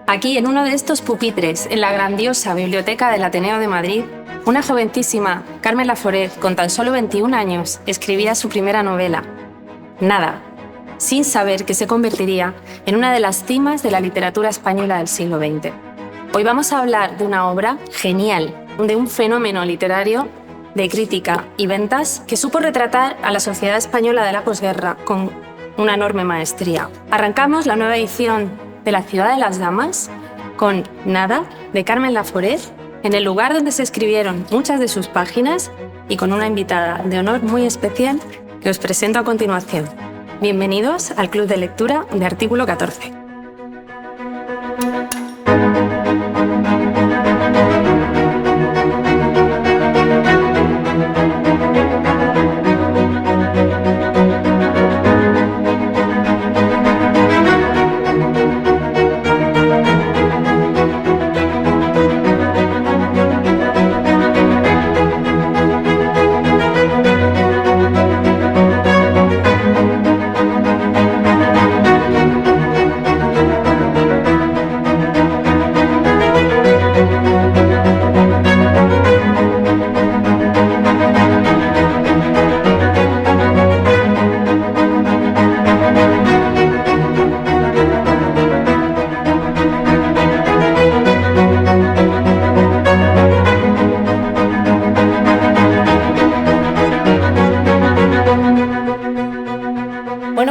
Aquí, en uno de estos pupitres, en la grandiosa biblioteca del Ateneo de Madrid, una jovencísima, Carmen Laforet, con tan solo 21 años, escribía su primera novela, Nada, sin saber que se convertiría en una de las cimas de la literatura española del siglo XX. Hoy vamos a hablar de una obra genial, de un fenómeno literario de crítica y ventas que supo retratar a la sociedad española de la posguerra con una enorme maestría. Arrancamos la nueva edición de La ciudad de las damas con Nada, de Carmen Laforet, en el lugar donde se escribieron muchas de sus páginas y con una invitada de honor muy especial que os presento a continuación. Bienvenidos al Club de Lectura de Artículo 14.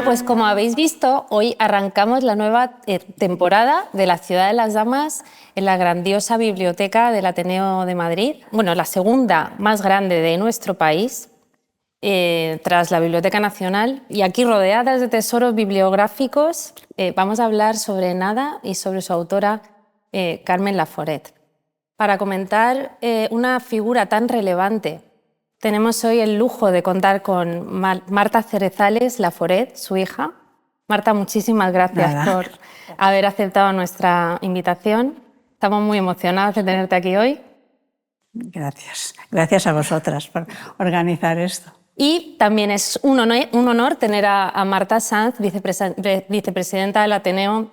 Pues como habéis visto, hoy arrancamos la nueva temporada de La ciudad de las damas en la grandiosa biblioteca del Ateneo de Madrid. Bueno, la segunda más grande de nuestro país, tras la Biblioteca Nacional. Y aquí, rodeadas de tesoros bibliográficos, vamos a hablar sobre Nada y sobre su autora, Carmen Laforet. Para comentar una figura tan relevante, tenemos hoy el lujo de contar con Marta Cerezales Laforet, su hija. Marta, muchísimas gracias por haber aceptado nuestra invitación. Estamos muy emocionados de tenerte aquí hoy. Gracias. Gracias a vosotras por organizar esto. Y también es un honor tener a Marta Sanz, vicepresidenta del Ateneo.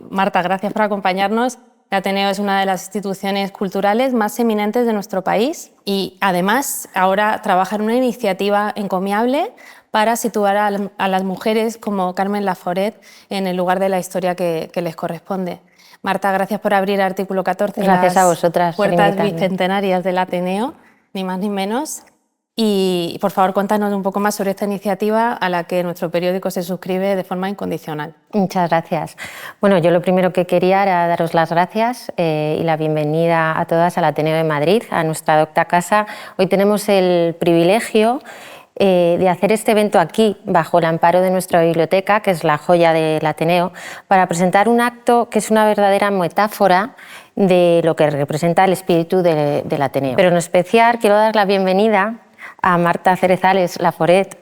Marta, gracias por acompañarnos. El Ateneo es una de las instituciones culturales más eminentes de nuestro país y además ahora trabaja en una iniciativa encomiable para situar a las mujeres como Carmen Laforet en el lugar de la historia que les corresponde. Marta, gracias por abrir Artículo 14, gracias a vosotras, puertas bicentenarias del Ateneo, ni más ni menos. Y por favor, cuéntanos un poco más sobre esta iniciativa a la que nuestro periódico se suscribe de forma incondicional. Muchas gracias. Bueno, yo lo primero que quería era daros las gracias y la bienvenida a todas al Ateneo de Madrid, a nuestra adopta casa. Hoy tenemos el privilegio de hacer este evento aquí, bajo el amparo de nuestra biblioteca, que es la joya del Ateneo, para presentar un acto que es una verdadera metáfora de lo que representa el espíritu del Ateneo. Pero en especial quiero dar la bienvenida a Marta Cerezales Laforet,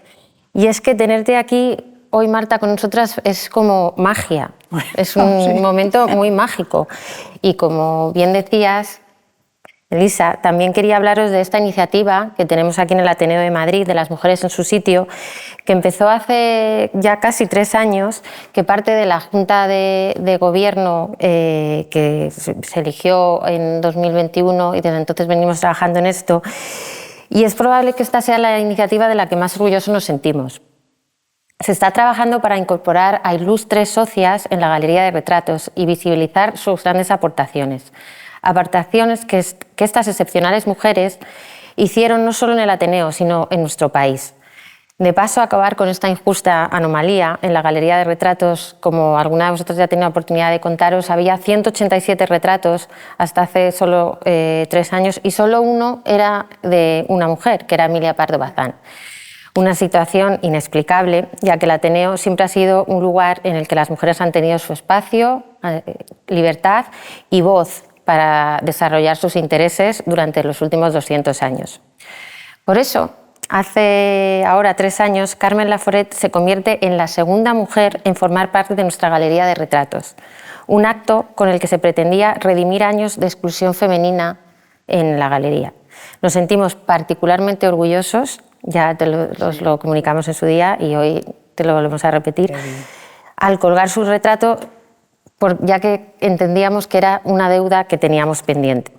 y es que tenerte aquí hoy, Marta, con nosotras es como magia, es un momento muy mágico. Y como bien decías, Elisa, también quería hablaros de esta iniciativa que tenemos aquí en el Ateneo de Madrid, de las mujeres en su sitio, que empezó hace ya casi 3 años, que parte de la Junta de Gobierno que se eligió en 2021 y desde entonces venimos trabajando en esto. Y es probable que esta sea la iniciativa de la que más orgullosos nos sentimos. Se está trabajando para incorporar a ilustres socias en la galería de retratos y visibilizar sus grandes aportaciones. Aportaciones que estas excepcionales mujeres hicieron no solo en el Ateneo, sino en nuestro país. De paso, acabar con esta injusta anomalía, en la galería de retratos, como alguna de vosotros ya ha tenido la oportunidad de contaros, había 187 retratos hasta hace solo 3 años y solo uno era de una mujer, que era Emilia Pardo Bazán. Una situación inexplicable, ya que el Ateneo siempre ha sido un lugar en el que las mujeres han tenido su espacio, libertad y voz para desarrollar sus intereses durante los últimos 200 años. Por eso, hace ahora 3 años, Carmen Laforet se convierte en la segunda mujer en formar parte de nuestra galería de retratos, un acto con el que se pretendía redimir años de exclusión femenina en la galería. Nos sentimos particularmente orgullosos, ya os lo comunicamos en su día y hoy te lo volvemos a repetir, al colgar su retrato ya que entendíamos que era una deuda que teníamos pendiente.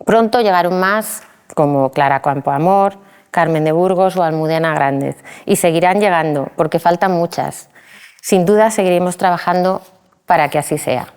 Pronto llegaron más, como Clara Campoamor, Carmen de Burgos o Almudena Grández, y seguirán llegando, porque faltan muchas. Sin duda seguiremos trabajando para que así sea.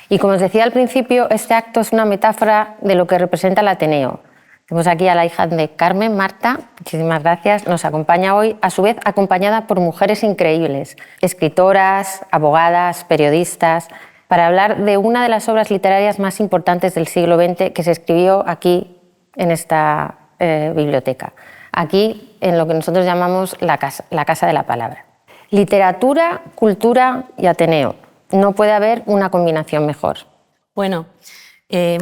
Y como os decía al principio, este acto es una metáfora de lo que representa el Ateneo. Tenemos aquí a la hija de Carmen, Marta, muchísimas gracias, nos acompaña hoy, a su vez acompañada por mujeres increíbles, escritoras, abogadas, periodistas, para hablar de una de las obras literarias más importantes del siglo XX que se escribió aquí en esta biblioteca, aquí en lo que nosotros llamamos la Casa de la Palabra. Literatura, cultura y Ateneo. No puede haber una combinación mejor. Bueno,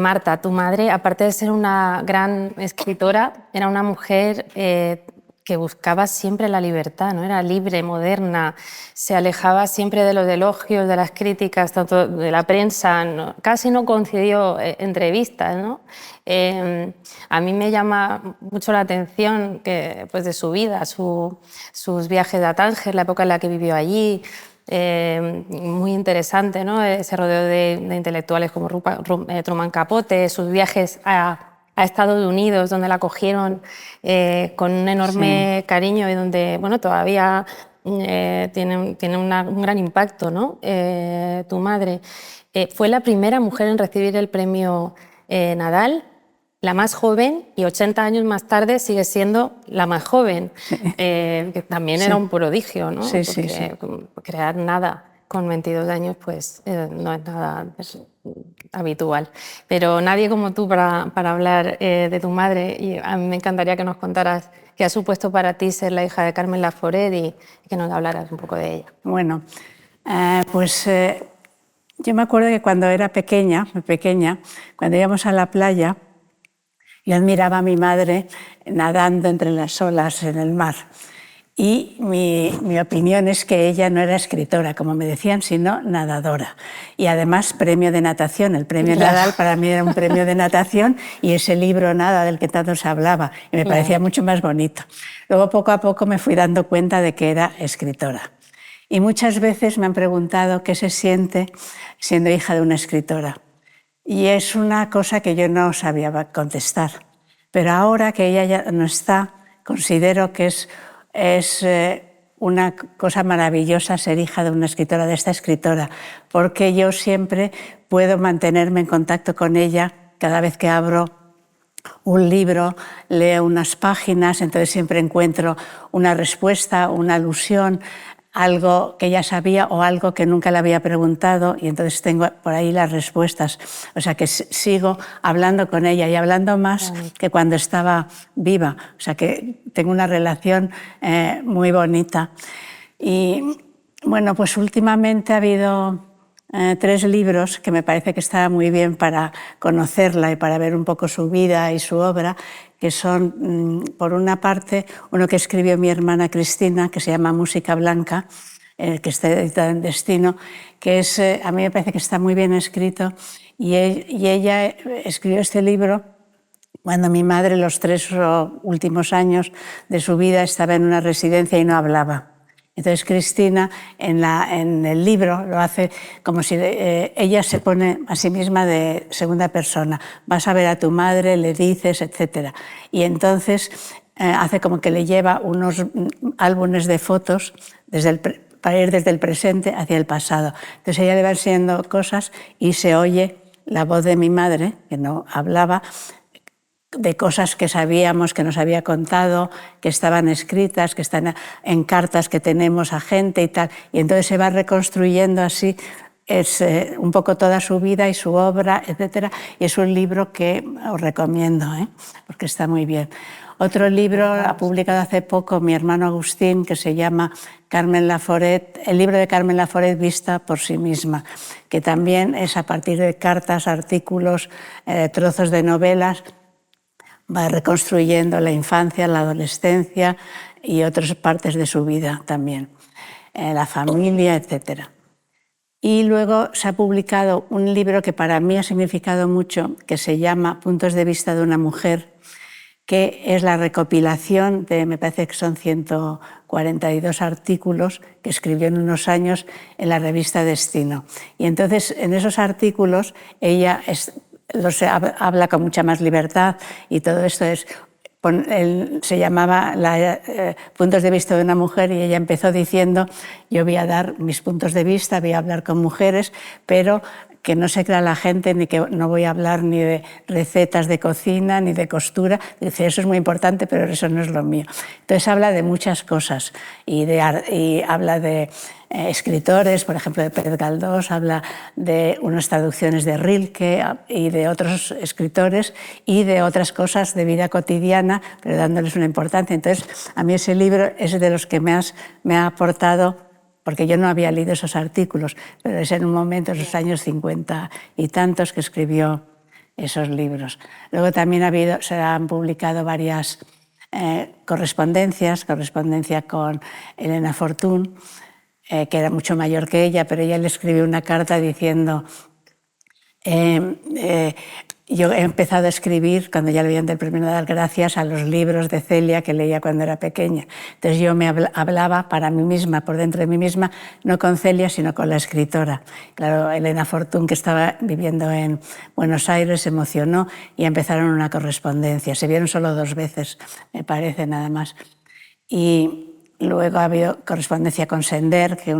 Marta, tu madre, aparte de ser una gran escritora, era una mujer que buscaba siempre la libertad, ¿no? Era libre, moderna, se alejaba siempre de los elogios, de las críticas, tanto de la prensa, ¿no? Casi no concedió entrevistas, ¿no? A mí me llama mucho la atención que, pues, de su vida, sus viajes a Tánger, la época en la que vivió allí. Muy interesante, ¿no? Ese rodeo de intelectuales como Truman Capote, sus viajes a Estados Unidos, donde la acogieron con un enorme cariño y donde, bueno, todavía tiene un gran impacto, ¿no? Tu madre fue la primera mujer en recibir el premio Nadal, la más joven, y 80 años más tarde sigue siendo la más joven, que también era un prodigio, ¿no? Porque crear nada con 22 años pues no es nada habitual. Pero nadie como tú para hablar de tu madre, y a mí me encantaría que nos contaras qué ha supuesto para ti ser la hija de Carmen Laforet y que nos hablaras un poco de ella. Bueno, yo me acuerdo que cuando era pequeña, muy pequeña, cuando íbamos a la playa, yo admiraba a mi madre nadando entre las olas en el mar. Y mi opinión es que ella no era escritora, como me decían, sino nadadora. Y además premio de natación. El premio Nadal para mí era un premio de natación, y ese libro Nada del que tanto se hablaba. Y me parecía mucho más bonito. Luego poco a poco me fui dando cuenta de que era escritora. Y muchas veces me han preguntado qué se siente siendo hija de una escritora. Y es una cosa que yo no sabía contestar. Pero ahora que ella ya no está, considero que es una cosa maravillosa ser hija de una escritora, de esta escritora, porque yo siempre puedo mantenerme en contacto con ella cada vez que abro un libro, leo unas páginas, entonces siempre encuentro una respuesta, una alusión, algo que ella sabía o algo que nunca le había preguntado, y entonces tengo por ahí las respuestas. O sea que sigo hablando con ella y hablando más que cuando estaba viva. O sea que tengo una relación muy bonita. Y bueno, pues últimamente ha habido 3 libros que me parece que está muy bien para conocerla y para ver un poco su vida y su obra, que son, por una parte, uno que escribió mi hermana Cristina, que se llama Música Blanca, que está editado en Destino, que es, a mí me parece que está muy bien escrito, y ella escribió este libro cuando mi madre, los 3 últimos años de su vida, estaba en una residencia y no hablaba. Entonces Cristina en el libro lo hace como si ella se pone a sí misma de segunda persona. Vas a ver a tu madre, le dices, etc. Y entonces hace como que le lleva unos álbumes de fotos para ir desde el presente hacia el pasado. Entonces ella le va enseñando cosas y se oye la voz de mi madre, que no hablaba, de cosas que sabíamos, que nos había contado, que estaban escritas, que están en cartas que tenemos a gente y tal. Y entonces se va reconstruyendo así un poco toda su vida y su obra, etc. Y es un libro que os recomiendo, porque está muy bien. Otro libro ha publicado hace poco mi hermano Agustín, que se llama Carmen Laforet, el libro de Carmen Laforet vista por sí misma, que también es a partir de cartas, artículos, trozos de novelas. Va reconstruyendo la infancia, la adolescencia y otras partes de su vida también, la familia, etc. Y luego se ha publicado un libro que para mí ha significado mucho, que se llama Puntos de vista de una mujer, que es la recopilación de, me parece que son 142 artículos que escribió en unos años en la revista Destino. Y entonces en esos artículos ella habla con mucha más libertad y todo esto se llamaba Puntos de vista de una mujer, y ella empezó diciendo: yo voy a dar mis puntos de vista, voy a hablar con mujeres, pero que no se crea la gente, ni que no voy a hablar ni de recetas de cocina ni de costura. Dice, eso es muy importante, pero eso no es lo mío. Entonces habla de muchas cosas y habla de escritores, por ejemplo de Pérez Galdós, habla de unas traducciones de Rilke y de otros escritores y de otras cosas de vida cotidiana, pero dándoles una importancia. Entonces a mí ese libro es de los que me ha aportado, porque yo no había leído esos artículos, pero es en un momento, en los años 50 y tantos, que escribió esos libros. Luego también se han publicado varias correspondencia con Elena Fortún, que era mucho mayor que ella, pero ella le escribió una carta diciendo: yo he empezado a escribir, cuando ya le habían dado el premio Nadal, gracias a los libros de Celia que leía cuando era pequeña. Entonces yo me hablaba para mí misma, por dentro de mí misma, no con Celia, sino con la escritora. Claro, Elena Fortún, que estaba viviendo en Buenos Aires, se emocionó y empezaron una correspondencia. Se vieron solo 2 veces, me parece, nada más. Y luego ha habido correspondencia con Sender, que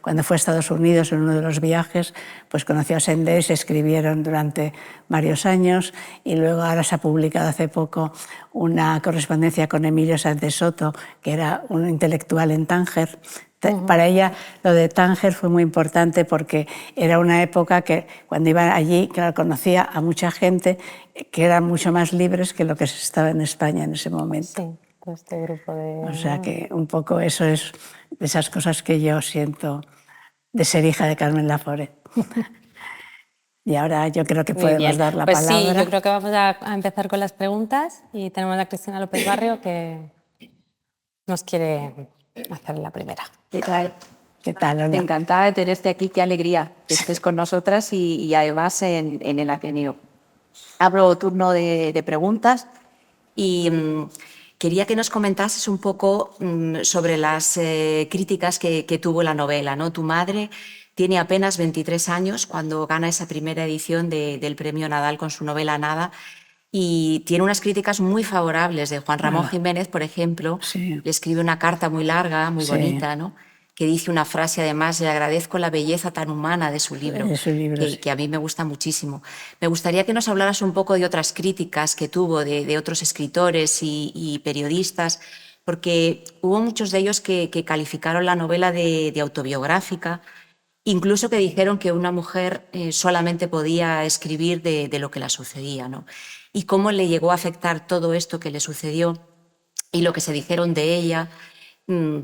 cuando fue a Estados Unidos en uno de los viajes, pues conoció a Sender y se escribieron durante varios años. Y luego ahora se ha publicado hace poco una correspondencia con Emilio Sánchez Soto, que era un intelectual en Tánger. Para ella lo de Tánger fue muy importante porque era una época que cuando iba allí, claro, conocía a mucha gente que eran mucho más libres que lo que se estaba en España en ese momento. Sí. Este grupo de... O sea que un poco eso es de esas cosas que yo siento de ser hija de Carmen Laforet. Y ahora yo creo que podemos dar la palabra. Sí, yo creo que vamos a empezar con las preguntas y tenemos a Cristina López Barrio que nos quiere hacer la primera. ¿Qué tal? ¿Qué tal, Ona? Encantada de tenerte aquí, qué alegría que estés con nosotras y además en el Ateneo. Abro turno de preguntas y quería que nos comentases un poco sobre las críticas que tuvo la novela, ¿no? Tu madre tiene apenas 23 años cuando gana esa primera edición del Premio Nadal con su novela Nada, y tiene unas críticas muy favorables de Juan Ramón Jiménez, por ejemplo. Sí. Le escribe una carta muy larga, muy bonita, ¿no? Que dice una frase, además: le agradezco la belleza tan humana de su libro, que a mí me gusta muchísimo. Me gustaría que nos hablaras un poco de otras críticas que tuvo de otros escritores y periodistas, porque hubo muchos de ellos que calificaron la novela de autobiográfica, incluso que dijeron que una mujer solamente podía escribir de lo que le sucedía, ¿no? Y cómo le llegó a afectar todo esto que le sucedió y lo que se dijeron de ella,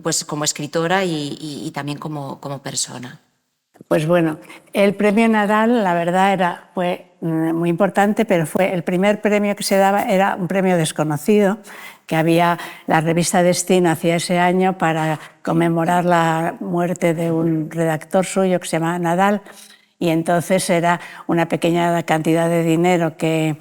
pues como escritora y también como persona. Pues bueno, el premio Nadal, la verdad, fue muy importante, pero fue el primer premio que se daba, era un premio desconocido, que había la revista Destino hacía ese año para conmemorar la muerte de un redactor suyo que se llamaba Nadal, y entonces era una pequeña cantidad de dinero que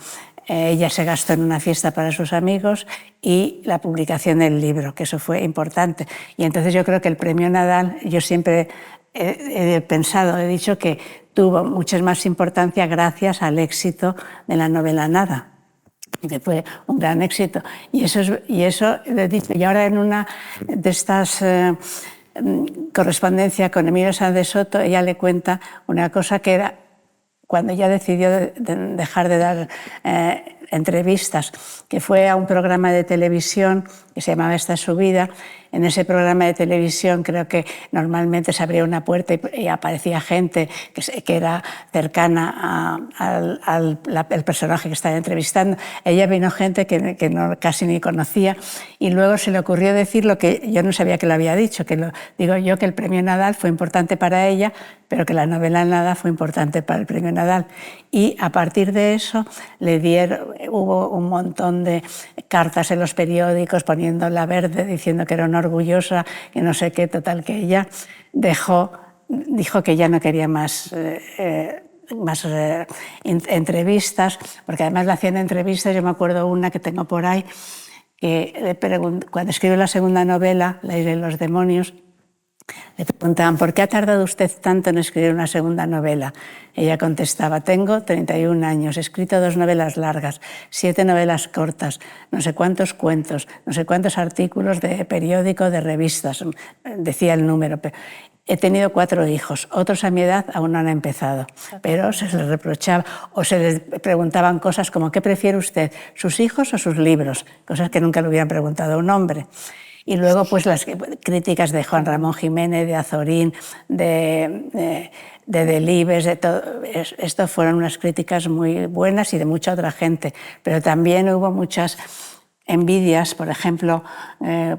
ella se gastó en una fiesta para sus amigos y la publicación del libro, que eso fue importante. Y entonces yo creo que el premio Nadal, yo siempre he dicho que tuvo mucha más importancia gracias al éxito de la novela Nada, que fue un gran éxito. Y eso lo he dicho. Y ahora en una de estas correspondencias con Emilio Sánchez Soto, ella le cuenta una cosa que era cuando ella decidió dejar de dar entrevistas, que fue a un programa de televisión que se llamaba Esta es su vida. En ese programa de televisión creo que normalmente se abría una puerta y aparecía gente que era cercana al personaje que estaba entrevistando. Ella vino gente que no, casi ni conocía, y luego se le ocurrió decir lo que yo no sabía que lo había dicho, que digo yo, que el premio Nadal fue importante para ella, pero que la novela Nada fue importante para el premio Nadal. Y a partir de eso hubo un montón de cartas en los periódicos poniéndola verde, diciendo que era una orgullosa, que no sé qué, total, que ella dijo que ya no quería más entrevistas, porque además le hacían entrevistas. Yo me acuerdo una que tengo por ahí, que cuando escribió la segunda novela, La isla de los demonios, le preguntaban: ¿por qué ha tardado usted tanto en escribir una segunda novela? Ella contestaba: tengo 31 años, he escrito 2 novelas largas, 7 novelas cortas, no sé cuántos cuentos, no sé cuántos artículos de periódico, de revistas, decía el número. He tenido 4 hijos, otros a mi edad aún no han empezado, pero se les reprochaba o se les preguntaban cosas como: ¿qué prefiere usted, sus hijos o sus libros? Cosas que nunca le hubieran preguntado a un hombre. Y luego pues las críticas de Juan Ramón Jiménez, de Azorín, de Delibes, de todo. Esto fueron unas críticas muy buenas y de mucha otra gente, pero también hubo muchas envidias. Por ejemplo,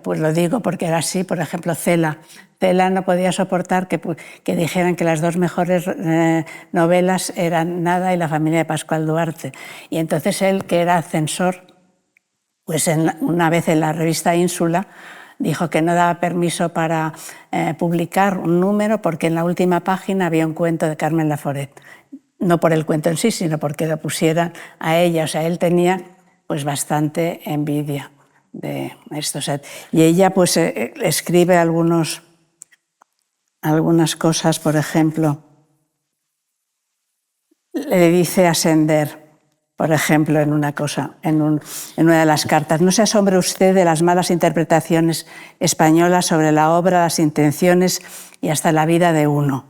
pues lo digo porque era así, por ejemplo, Cela no podía soportar que dijeran que las 2 mejores novelas eran Nada y La familia de Pascual Duarte. Y entonces él, que era censor, pues una vez en la revista Ínsula dijo que no daba permiso para publicar un número porque en la última página había un cuento de Carmen Laforet. No por el cuento en sí, sino porque lo pusieran a ella. O sea, él tenía pues bastante envidia de esto. O sea, y ella pues escribe algunas cosas. Por ejemplo, le dice a Sender, por ejemplo, en una de las cartas: no se asombre usted de las malas interpretaciones españolas sobre la obra, las intenciones y hasta la vida de uno.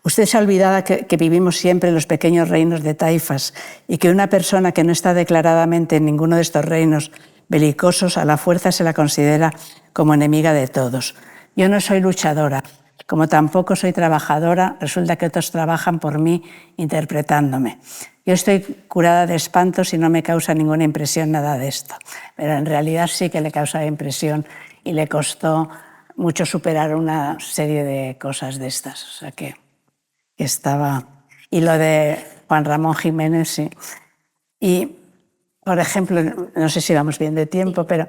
Usted se ha olvidado que vivimos siempre en los pequeños reinos de taifas y que una persona que no está declaradamente en ninguno de estos reinos belicosos a la fuerza se la considera como enemiga de todos. Yo no soy luchadora, como tampoco soy trabajadora. Resulta que otros trabajan por mí interpretándome. Yo estoy curada de espantos y no me causa ninguna impresión nada de esto. Pero en realidad sí que le causa impresión y le costó mucho superar una serie de cosas de estas. O sea que estaba... Y lo de Juan Ramón Jiménez, sí. Y, por ejemplo, no sé si vamos bien de tiempo, pero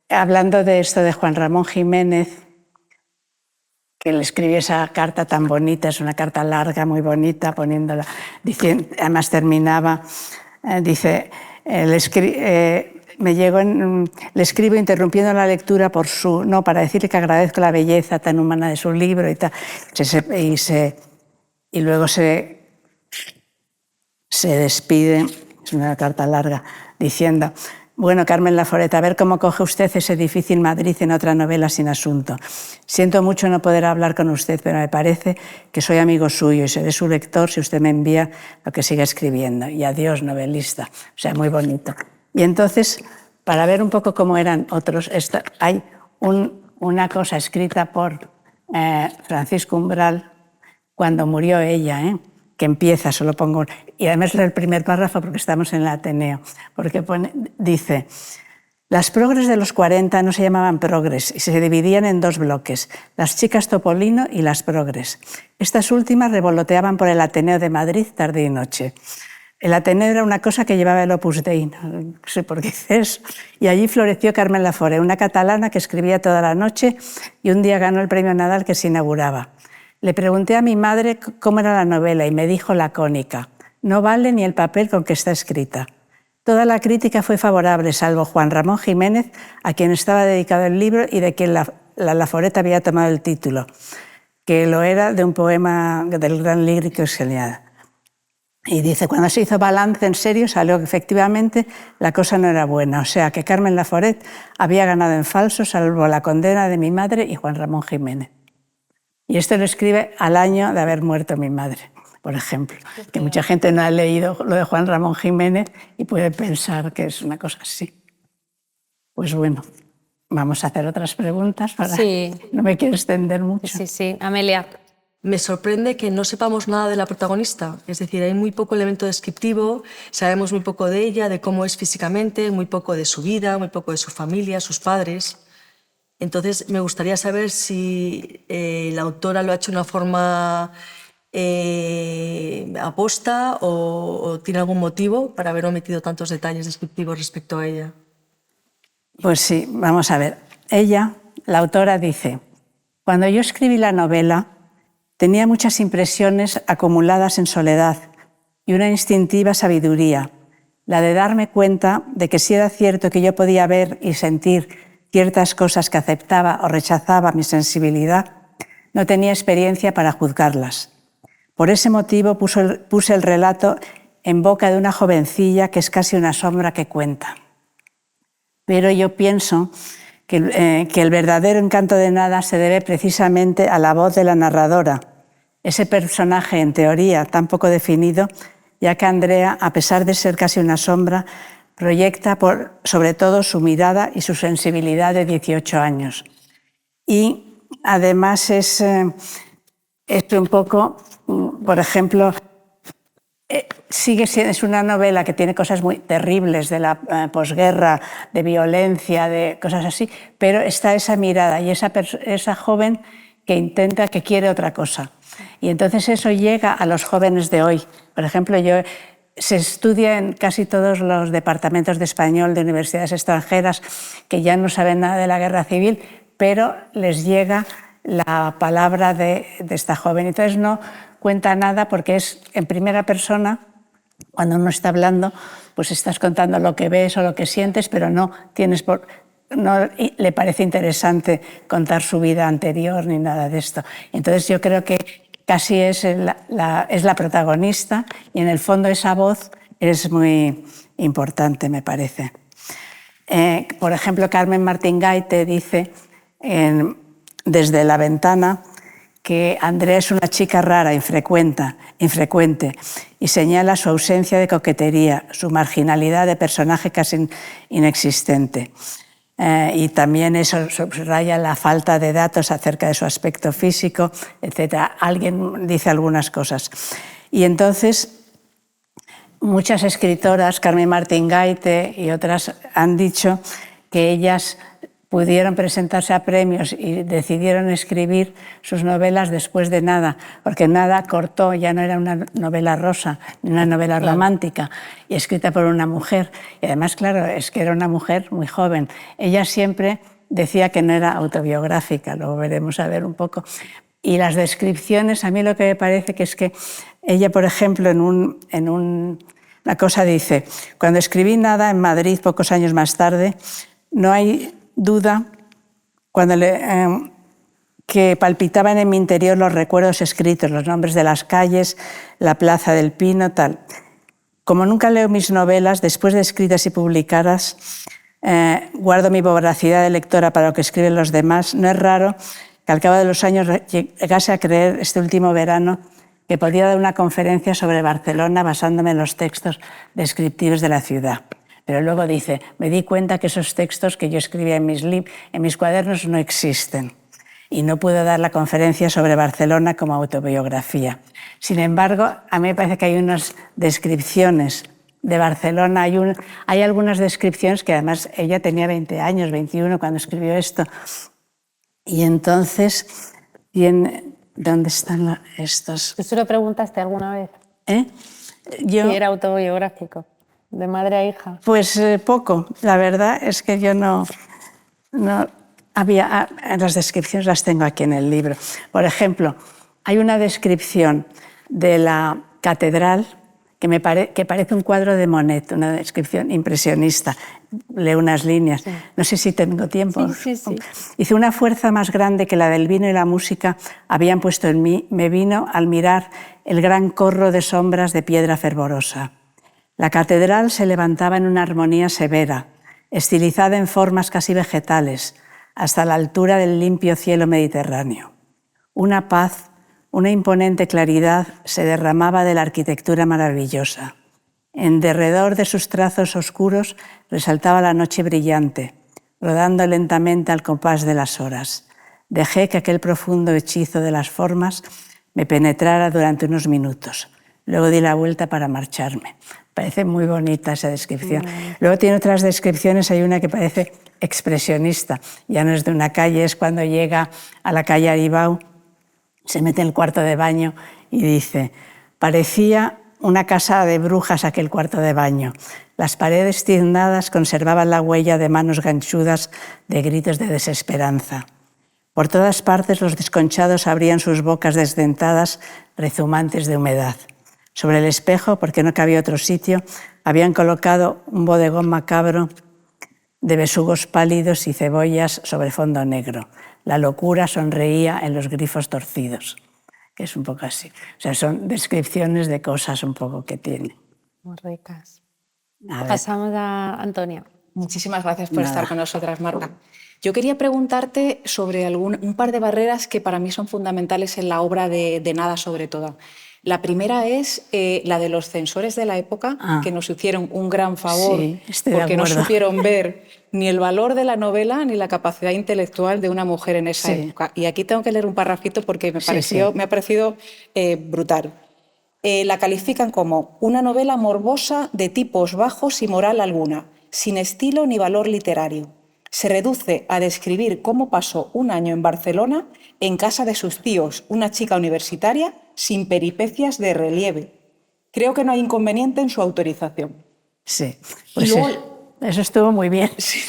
hablando de esto de Juan Ramón Jiménez, que le escribió esa carta tan bonita, es una carta larga, muy bonita, poniéndola, diciendo, además terminaba, dice, le escribo interrumpiendo la lectura para decirle que agradezco la belleza tan humana de su libro y tal, y luego se despide, es una carta larga, diciendo: bueno, Carmen Laforet, a ver cómo coge usted ese difícil Madrid en otra novela sin asunto. Siento mucho no poder hablar con usted, pero me parece que soy amigo suyo y seré su lector si usted me envía lo que siga escribiendo. Y adiós, novelista. O sea, muy bonito. Y entonces, para ver un poco cómo eran otros, hay una cosa escrita por Francisco Umbral cuando murió ella, que empieza, solo pongo... Y además leo el primer párrafo porque estamos en el Ateneo, porque dice: las progres de los 40 no se llamaban progres y se dividían en 2 bloques, las chicas Topolino y las progres. Estas últimas revoloteaban por el Ateneo de Madrid tarde y noche. El Ateneo era una cosa que llevaba el Opus Dei, no sé por qué dice eso, y allí floreció Carmen Laforet, una catalana que escribía toda la noche y un día ganó el premio Nadal que se inauguraba. Le pregunté a mi madre cómo era la novela y me dijo lacónica: no vale ni el papel con que está escrita. Toda la crítica fue favorable, salvo Juan Ramón Jiménez, a quien estaba dedicado el libro y de quien la Laforet había tomado el título, que lo era de un poema del gran lírico Esqueliada. Y dice: cuando se hizo balance en serio, salió que efectivamente la cosa no era buena, o sea que Carmen Laforet había ganado en falso, salvo la condena de mi madre y Juan Ramón Jiménez. Y esto lo escribe al año de haber muerto mi madre, por ejemplo, que mucha gente no ha leído lo de Juan Ramón Jiménez y puede pensar que es una cosa así. Pues bueno, vamos a hacer otras preguntas. Sí. No me quiero extender mucho. Sí. Amelia. Me sorprende que no sepamos nada de la protagonista, es decir, hay muy poco elemento descriptivo, sabemos muy poco de ella, de cómo es físicamente, muy poco de su vida, muy poco de su familia, sus padres. Entonces, me gustaría saber si la autora lo ha hecho de una forma aposta o tiene algún motivo para haber omitido tantos detalles descriptivos respecto a ella. Pues sí, vamos a ver. Ella, la autora, dice: cuando yo escribí la novela, Tenía muchas impresiones acumuladas en soledad y una instintiva sabiduría, la de darme cuenta de que si era cierto que yo podía ver y sentir ciertas cosas que aceptaba o rechazaba mi sensibilidad, no tenía experiencia para juzgarlas. Por ese motivo puse el relato en boca de una jovencilla que es casi una sombra que cuenta. Pero yo pienso que el verdadero encanto de Nada se debe precisamente a la voz de la narradora, ese personaje en teoría tan poco definido, ya que Andrea, a pesar de ser casi una sombra, proyecta sobre todo su mirada y su sensibilidad de 18 años. Y además es un poco, por ejemplo, es una novela que tiene cosas muy terribles de la posguerra, de violencia, de cosas así, pero está esa mirada y esa joven que quiere otra cosa. Y entonces eso llega a los jóvenes de hoy. Por ejemplo, se estudia en casi todos los departamentos de español de universidades extranjeras que ya no saben nada de la guerra civil, pero les llega la palabra de esta joven. Entonces no cuenta nada porque es en primera persona. Cuando uno está hablando, pues estás contando lo que ves o lo que sientes, pero no le parece interesante contar su vida anterior ni nada de esto. Entonces yo creo que casi es la protagonista y en el fondo esa voz es muy importante, me parece. Por ejemplo, Carmen Martín Gaite dice desde la ventana que Andrea es una chica rara, infrecuente, y señala su ausencia de coquetería, su marginalidad de personaje casi inexistente. Y también eso subraya la falta de datos acerca de su aspecto físico, etc. Alguien dice algunas cosas. Y entonces muchas escritoras, Carmen Martín Gaite y otras, han dicho que ellas pudieron presentarse a premios y decidieron escribir sus novelas después de Nada, porque Nada cortó, ya no era una novela rosa, ni una novela romántica, y escrita por una mujer. Y además, claro, es que era una mujer muy joven. Ella siempre decía que no era autobiográfica, luego veremos a ver un poco. Y las descripciones, a mí lo que me parece que es que ella, por ejemplo, una cosa dice: cuando escribí Nada en Madrid pocos años más tarde, no hay duda que palpitaban en mi interior los recuerdos escritos, los nombres de las calles, la Plaza del Pino, tal. Como nunca leo mis novelas, después de escritas y publicadas, guardo mi voracidad de lectora para lo que escriben los demás. No es raro que al cabo de los años llegase a creer este último verano que podía dar una conferencia sobre Barcelona basándome en los textos descriptivos de la ciudad. Pero luego dice, me di cuenta que esos textos que yo escribía en mis cuadernos no existen y no puedo dar la conferencia sobre Barcelona como autobiografía. Sin embargo, a mí me parece que hay unas descripciones de Barcelona, hay algunas descripciones que además ella tenía 20 años, 21 cuando escribió esto. Y entonces, ¿dónde están estos? ¿Tú se lo preguntaste alguna vez? Si era autobiográfico. ¿De madre a hija? Pues poco. La verdad es que yo no había... Las descripciones las tengo aquí en el libro. Por ejemplo, hay una descripción de la catedral que parece un cuadro de Monet, una descripción impresionista. Leo unas líneas. Sí. No sé si tengo tiempo. Sí. Dice, una fuerza más grande que la del vino y la música habían puesto en mí, me vino al mirar el gran corro de sombras de piedra fervorosa. La catedral se levantaba en una armonía severa, estilizada en formas casi vegetales, hasta la altura del limpio cielo mediterráneo. Una paz, una imponente claridad se derramaba de la arquitectura maravillosa. En derredor de sus trazos oscuros resaltaba la noche brillante, rodando lentamente al compás de las horas. Dejé que aquel profundo hechizo de las formas me penetrara durante unos minutos. Luego di la vuelta para marcharme. Parece muy bonita esa descripción. Luego tiene otras descripciones, hay una que parece expresionista. Ya no es de una calle, es cuando llega a la calle Aribau, se mete en el cuarto de baño y dice, parecía una casa de brujas aquel cuarto de baño. Las paredes tiznadas conservaban la huella de manos ganchudas, de gritos de desesperanza. Por todas partes los desconchados abrían sus bocas desdentadas, rezumantes de humedad. Sobre el espejo, porque no cabía otro sitio, habían colocado un bodegón macabro de besugos pálidos y cebollas sobre fondo negro. La locura sonreía en los grifos torcidos. Que es un poco así. O sea, son descripciones de cosas un poco que tiene. Muy ricas. A ver. Pasamos a Antonia. Muchísimas gracias por estar con nosotras, Marta. Yo quería preguntarte sobre un par de barreras que para mí son fundamentales en la obra de Nada sobre todo. La primera es la de los censores de la época, que nos hicieron un gran favor porque no supieron ver ni el valor de la novela ni la capacidad intelectual de una mujer en esa época. Y aquí tengo que leer un parrafito porque me ha parecido brutal. La califican como una novela morbosa de tipos bajos y moral alguna, sin estilo ni valor literario. Se reduce a describir cómo pasó un año en Barcelona en casa de sus tíos, una chica universitaria, sin peripecias de relieve. Creo que no hay inconveniente en su autorización. Sí, pues eso estuvo muy bien. Sí.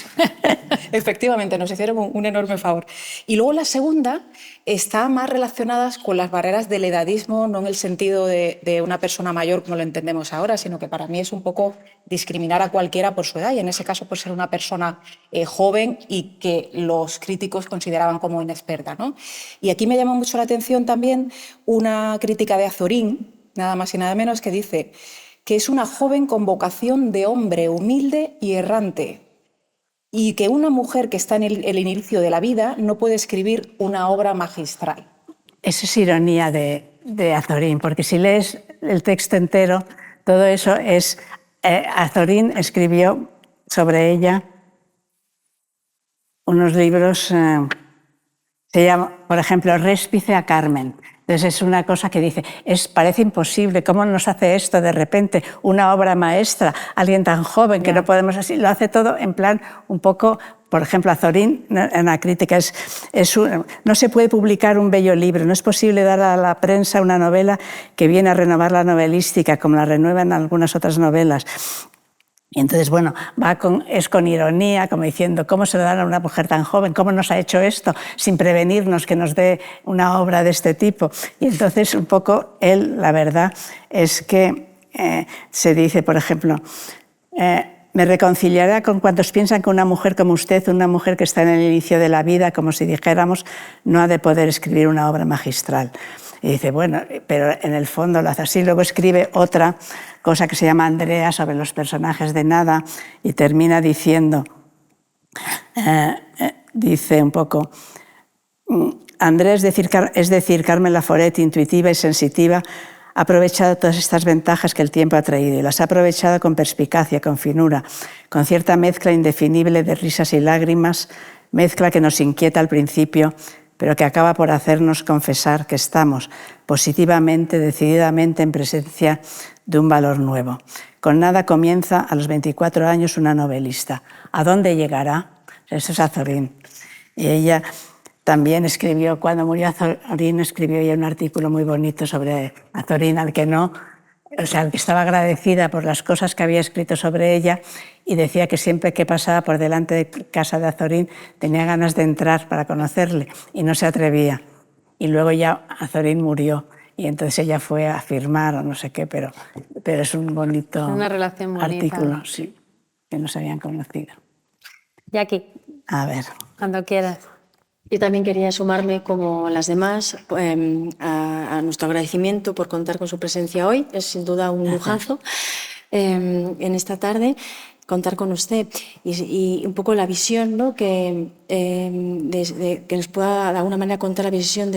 Efectivamente, nos hicieron un enorme favor. Y luego la segunda está más relacionada con las barreras del edadismo, no en el sentido de una persona mayor como lo entendemos ahora, sino que para mí es un poco discriminar a cualquiera por su edad, y en ese caso por ser una persona joven y que los críticos consideraban como inexperta, ¿no? Y aquí me llama mucho la atención también una crítica de Azorín, nada más y nada menos, que dice que es una joven con vocación de hombre humilde y errante, y que una mujer que está en el inicio de la vida no puede escribir una obra magistral. Eso es ironía de Azorín, porque si lees el texto entero, todo eso es... Azorín escribió sobre ella unos libros, se llama, por ejemplo, Réspice a Carmen. Entonces es una cosa que dice, parece imposible, ¿cómo nos hace esto de repente? Una obra maestra, alguien tan joven que no podemos así, lo hace todo en plan un poco, por ejemplo, Azorín, en la crítica, no se puede publicar un bello libro, no es posible dar a la prensa una novela que viene a renovar la novelística, como la renuevan algunas otras novelas. Y entonces, bueno, es con ironía, como diciendo, ¿cómo se lo dan a una mujer tan joven? ¿Cómo nos ha hecho esto sin prevenirnos que nos dé una obra de este tipo? Y entonces, un poco, la verdad es que se dice, por ejemplo, me reconciliará con cuantos piensan que una mujer como usted, una mujer que está en el inicio de la vida, como si dijéramos, no ha de poder escribir una obra magistral. Y dice, bueno, pero en el fondo lo hace así. Luego escribe otra cosa que se llama Andrea, sobre los personajes de Nada, y termina diciendo, dice un poco, Andrea, es decir, Carmen Laforet, intuitiva y sensitiva, ha aprovechado todas estas ventajas que el tiempo ha traído y las ha aprovechado con perspicacia, con finura, con cierta mezcla indefinible de risas y lágrimas, mezcla que nos inquieta al principio, pero que acaba por hacernos confesar que estamos positivamente, decididamente en presencia de un valor nuevo. Con Nada comienza a los 24 años una novelista. ¿A dónde llegará? Eso es Azorín. Y ella también escribió, cuando murió Azorín, escribió ella un artículo muy bonito sobre Azorín, al que estaba agradecida por las cosas que había escrito sobre ella, y decía que siempre que pasaba por delante de casa de Azorín tenía ganas de entrar para conocerle y no se atrevía. Y luego ya Azorín murió y entonces ella fue a firmar o no sé qué, pero es un bonito una relación bonita. Artículo, sí, que no se habían conocido. Jackie, a ver. Cuando quieras. Yo también quería sumarme, como las demás, a nuestro agradecimiento por contar con su presencia hoy. Es sin duda un lujazo en esta tarde contar con usted y un poco la visión, ¿no? que nos pueda de alguna manera contar la visión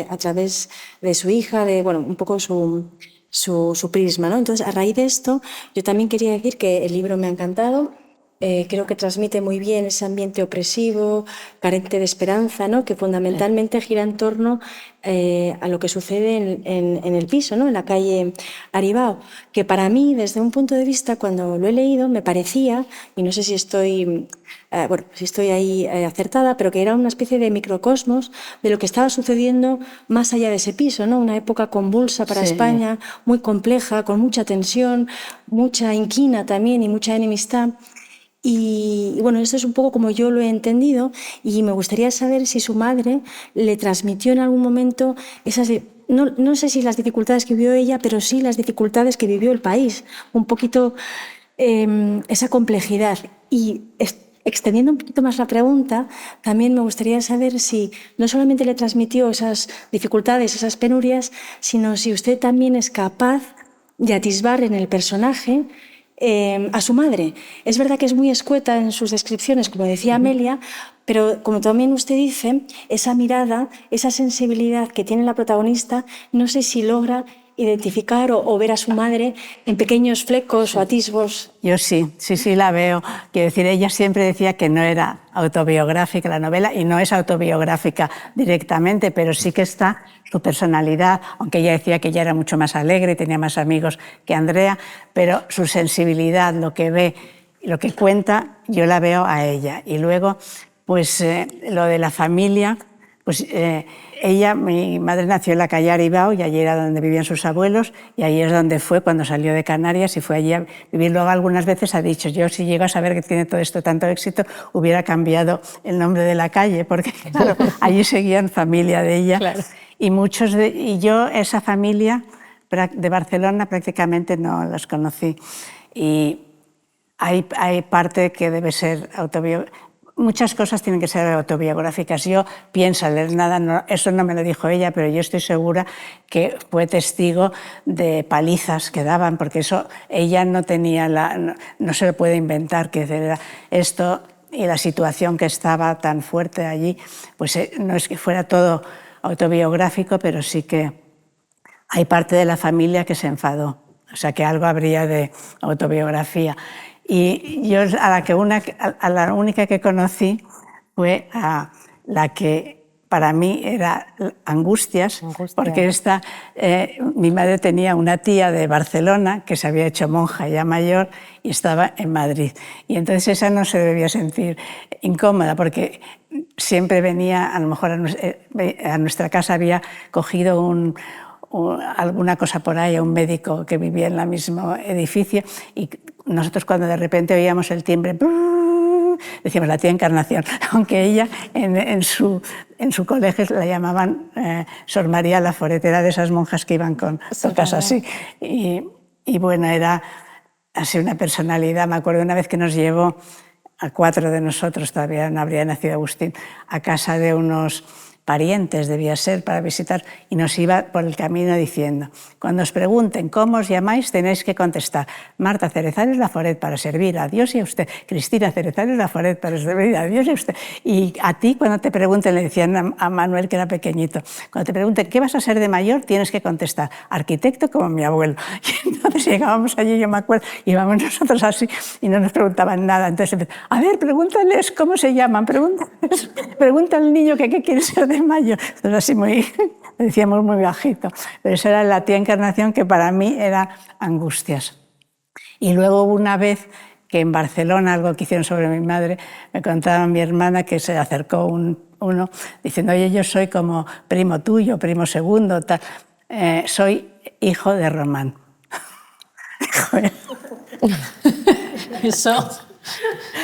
a través de su hija, un poco su prisma, ¿no? Entonces, a raíz de esto, yo también quería decir que el libro me ha encantado. Creo que transmite muy bien ese ambiente opresivo, carente de esperanza, ¿no? Que fundamentalmente gira en torno a lo que sucede en el piso, ¿no? En la calle Aribao, que para mí, desde un punto de vista, cuando lo he leído, me parecía, y no sé si estoy ahí acertada, pero que era una especie de microcosmos de lo que estaba sucediendo más allá de ese piso, ¿no? Una época convulsa para España, muy compleja, con mucha tensión, mucha inquina también y mucha enemistad. Y bueno, esto es un poco como yo lo he entendido y me gustaría saber si su madre le transmitió en algún momento esas... No sé si las dificultades que vivió ella, pero sí las dificultades que vivió el país. Un poquito esa complejidad. Y extendiendo un poquito más la pregunta, también me gustaría saber si no solamente le transmitió esas dificultades, esas penurias, sino si usted también es capaz de atisbar en el personaje a su madre. Es verdad que es muy escueta en sus descripciones, como decía Amelia, pero como también usted dice, esa mirada, esa sensibilidad que tiene la protagonista, no sé si logra identificar o ver a su madre en pequeños flecos o atisbos. Yo sí la veo. Quiero decir, ella siempre decía que no era autobiográfica la novela y no es autobiográfica directamente, pero sí que está su personalidad, aunque ella decía que ella era mucho más alegre y tenía más amigos que Andrea, pero su sensibilidad, lo que ve, lo que cuenta, yo la veo a ella. Y luego, pues lo de la familia, pues ella, mi madre nació en la calle Aribao y allí era donde vivían sus abuelos y allí es donde fue cuando salió de Canarias y fue allí a vivir. Luego algunas veces ha dicho, yo si llego a saber que tiene todo esto tanto éxito hubiera cambiado el nombre de la calle porque claro, allí seguían familia de ella. Claro. Y yo esa familia de Barcelona prácticamente no las conocí y hay parte que debe ser autobiográfica. Muchas cosas tienen que ser autobiográficas. Yo pienso leer nada, no, eso no me lo dijo ella, pero yo estoy segura que fue testigo de palizas que daban, porque eso ella no tenía, no se lo puede inventar, que era esto y la situación que estaba tan fuerte allí, pues no es que fuera todo autobiográfico, pero sí que hay parte de la familia que se enfadó, o sea que algo habría de autobiografía. Y yo a la única que conocí fue a la que para mí era Angustias. Porque mi madre tenía una tía de Barcelona que se había hecho monja ya mayor y estaba en Madrid. Y entonces esa no se debía sentir incómoda porque siempre venía, a lo mejor a nuestra casa había cogido alguna cosa por ahí, un médico que vivía en el mismo edificio y nosotros cuando de repente oíamos el timbre, decíamos la tía Encarnación, aunque ella en su colegio la llamaban Sor María Laforet, era de esas monjas que iban con tocas así. Y bueno, era así una personalidad. Me acuerdo una vez que nos llevó a 4 de nosotros, todavía no habría nacido Agustín, a casa de unos parientes, debía ser, para visitar, y nos iba por el camino diciendo, cuando os pregunten cómo os llamáis, tenéis que contestar, Marta Cerezares Laforet, para servir a Dios y a usted, Cristina Cerezares Laforet, para servir a Dios y a usted. Y a ti, cuando te pregunten, le decían a Manuel, que era pequeñito, cuando te pregunten qué vas a ser de mayor, tienes que contestar, arquitecto como mi abuelo. Y entonces llegábamos allí, yo me acuerdo, íbamos nosotros así, y no nos preguntaban nada. Entonces, a ver, pregúntales cómo se llaman, pregunta al niño que qué quiere ser de mayor. Entonces así lo decíamos muy bajito. Pero esa era la tía Encarnación que para mí era Angustias. Y luego hubo una vez que en Barcelona, algo que hicieron sobre mi madre, me contaba mi hermana que se acercó uno diciendo, oye, yo soy como primo tuyo, primo segundo, tal. Soy hijo de Román. Eso...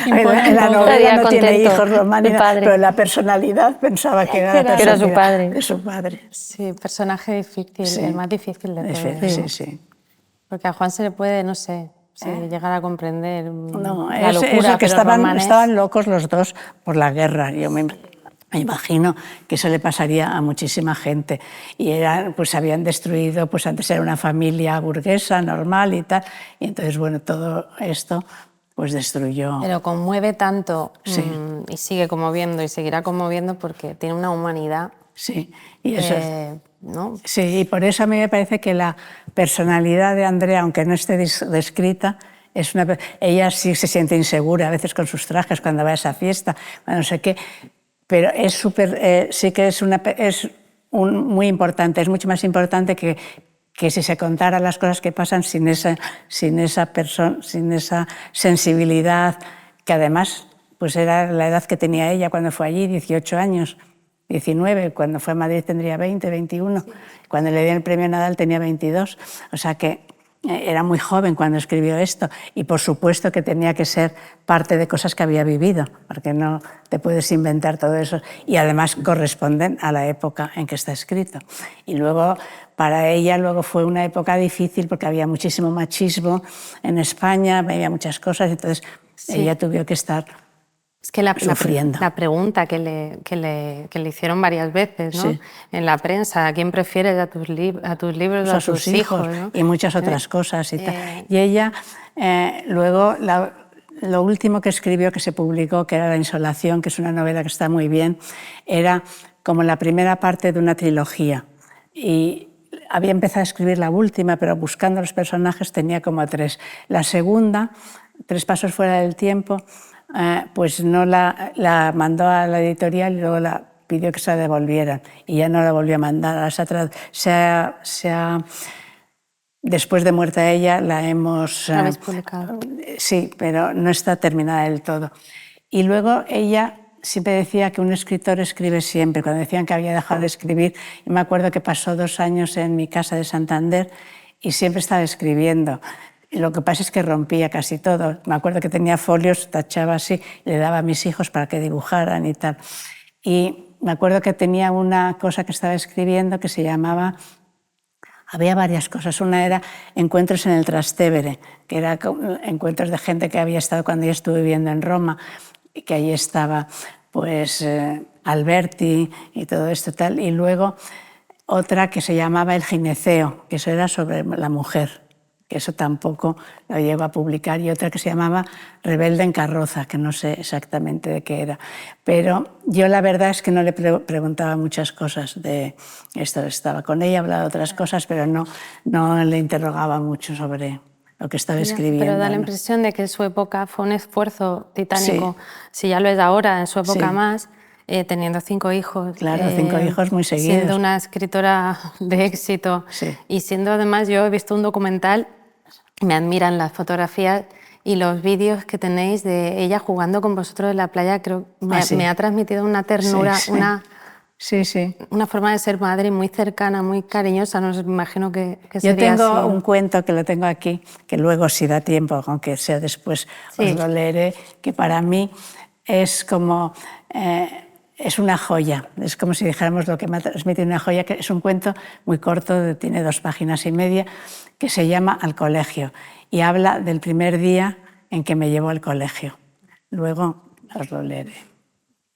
En la novela no tiene hijos Román, pero en la personalidad pensaba que era su padre. De su padre. Sí, personaje difícil, sí. el más difícil de todos. Sí, sí. Porque a Juan se le puede, no sé, llegar a comprender no, la locura, eso que pero estaban locos los dos por la guerra. Yo me imagino que eso le pasaría a muchísima gente. Y pues habían destruido, pues antes era una familia burguesa, normal y tal. Y entonces, bueno, todo esto pues destruyó. Pero conmueve tanto sí. Y sigue conmoviendo y seguirá conmoviendo porque tiene una humanidad. Sí, y eso ¿no? Sí, y por eso a mí me parece que la personalidad de Andrea, aunque no esté descrita, ella sí se siente insegura a veces con sus trajes cuando va a esa fiesta, no sé qué, pero es sí que es muy importante, es mucho más importante que si se contaran las cosas que pasan sin esa sensibilidad, que además pues era la edad que tenía ella cuando fue allí, 18 años, 19, cuando fue a Madrid tendría 20, 21, sí. Cuando le dieron el premio Nadal tenía 22, o sea que era muy joven cuando escribió esto y por supuesto que tenía que ser parte de cosas que había vivido, porque no te puedes inventar todo eso y además corresponden a la época en que está escrito. Y luego para ella luego fue una época difícil porque había muchísimo machismo en España, había muchas cosas, entonces ella tuvo que estar Es que la sufriendo. la pregunta que le hicieron varias veces, ¿no? Sí. En la prensa, ¿a quién prefieres, a tus libros o a a sus tus hijos ¿no? y muchas otras cosas. Y, tal. Y ella, luego, lo último que escribió, que se publicó, que era La insolación, que es una novela que está muy bien, era como la primera parte de una trilogía. Y había empezado a escribir la última, pero buscando los personajes tenía como 3. La segunda, 3 pasos fuera del tiempo, pues no la mandó a la editorial y luego la pidió que se la devolvieran y ya no la volvió a mandar. Después de muerta ella la hemos... ¿La habéis publicado? Sí, pero no está terminada del todo. Y luego ella siempre decía que un escritor escribe siempre. Cuando decían que había dejado de escribir, y me acuerdo que pasó 2 años en mi casa de Santander y siempre estaba escribiendo. Lo que pasa es que rompía casi todo. Me acuerdo que tenía folios, tachaba así, le daba a mis hijos para que dibujaran y tal. Y me acuerdo que tenía una cosa que estaba escribiendo que se llamaba... Había varias cosas. Una era Encuentros en el Trastevere, que era encuentros de gente que había estado cuando yo estuve viviendo en Roma, y que allí estaba pues, Alberti y todo esto tal. Y luego otra que se llamaba El gineceo, que eso era sobre la mujer, que eso tampoco lo llego a publicar, y otra que se llamaba Rebelde en carroza, que no sé exactamente de qué era. Pero yo la verdad es que no le preguntaba muchas cosas de esto. Estaba con ella, hablaba de otras cosas, pero no le interrogaba mucho sobre lo que estaba escribiendo. Pero da la impresión de que en su época fue un esfuerzo titánico. Si ya lo es ahora, en su época más, teniendo 5 hijos. Claro, 5 hijos muy seguidos. Siendo una escritora de éxito. Y siendo además, yo he visto un documental, me admiran las fotografías y los vídeos que tenéis de ella jugando con vosotros en la playa. Creo que me ha transmitido una ternura, una forma de ser madre muy cercana, muy cariñosa. No sé, me imagino que yo sería tengo así. un cuento que lo tengo aquí, que luego si da tiempo, aunque sea después os lo leeré, que para mí es como... es una joya, es como si dijéramos lo que me ha transmitido una joya, que es un cuento muy corto, tiene 2 páginas y media, que se llama Al colegio y habla del primer día en que me llevó al colegio. Luego os lo leeré.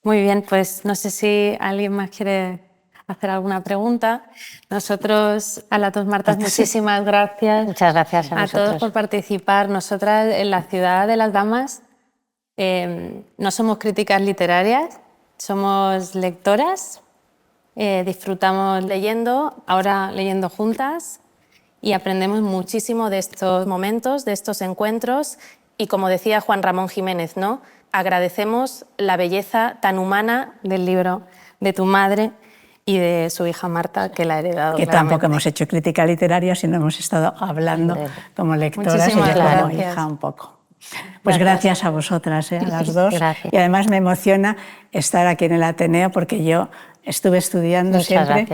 Muy bien, pues no sé si alguien más quiere hacer alguna pregunta. Nosotros, a las 2 Martas, muchísimas gracias. Muchas gracias a vosotros. Todos por participar. Nosotras en la Ciudad de las Damas no somos críticas literarias, somos lectoras, disfrutamos leyendo, ahora leyendo juntas, y aprendemos muchísimo de estos momentos, de estos encuentros, y como decía Juan Ramón Jiménez, ¿no? Agradecemos la belleza tan humana del libro de tu madre y de su hija Marta, que la ha heredado. Que tampoco hemos hecho crítica literaria, sino hemos estado hablando como lectoras y como hija un poco. Pues gracias a vosotras, a las 2. Gracias. Y además me emociona estar aquí en el Ateneo porque yo estuve estudiando siempre.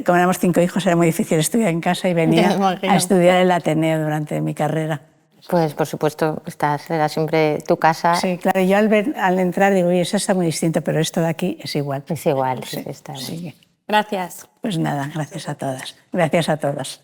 Como éramos 5 hijos era muy difícil estudiar en casa y venía a estudiar en el Ateneo durante mi carrera. Pues por supuesto, era siempre tu casa. Sí, claro, yo al entrar digo, eso está muy distinto, pero esto de aquí es igual. Es igual, sí, está bien. Sí. Gracias. Pues nada, gracias a todas. Gracias a todas.